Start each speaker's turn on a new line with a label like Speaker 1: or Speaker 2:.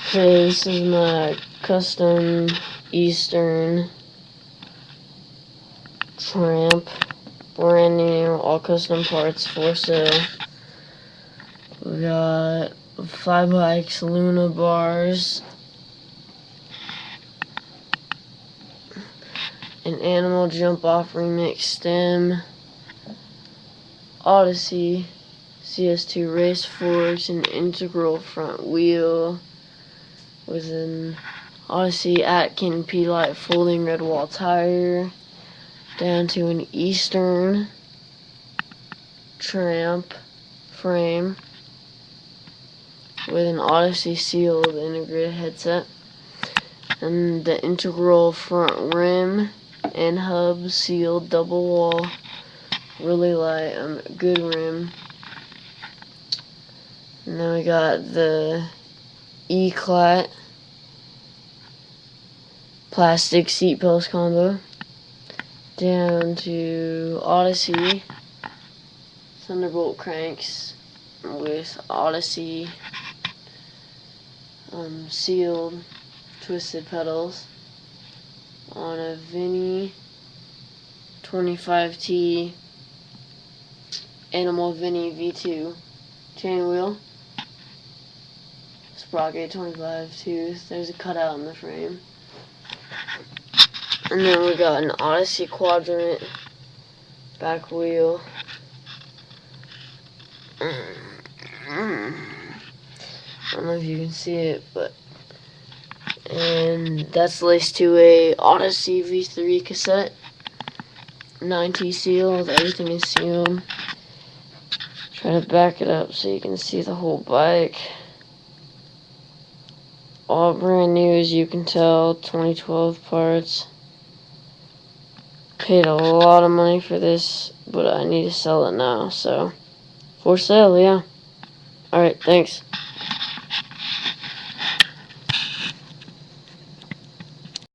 Speaker 1: Okay, this is my custom Eastern Tramp. Brand new, all custom parts for sale. We got 5x Luna bars, an Animal Jump Off Remix stem, Odyssey CS2 race forks, an integral front wheel with an Odyssey Atkin P-Light folding red wall tire, down to an Eastern Tramp frame with an Odyssey sealed integrated headset, and the integral front rim and hub sealed double wall, really light, good rim. And then we got the E-Clat plastic seat post combo, down to Odyssey Thunderbolt cranks with Odyssey sealed twisted pedals on a Vinny 25T Animal Vinny V2 chain wheel, sprocket 25 tooth. There's a cutout in the frame. And then we got an Odyssey quadrant back wheel. I don't know if you can see it, and that's laced to a Odyssey V3 cassette. 9T sealed, everything is sealed. Try to back it up so you can see the whole bike. All brand new, as you can tell, 2012 parts. Paid a lot of money for this, but I need to sell it now, so for sale, yeah. Alright, thanks.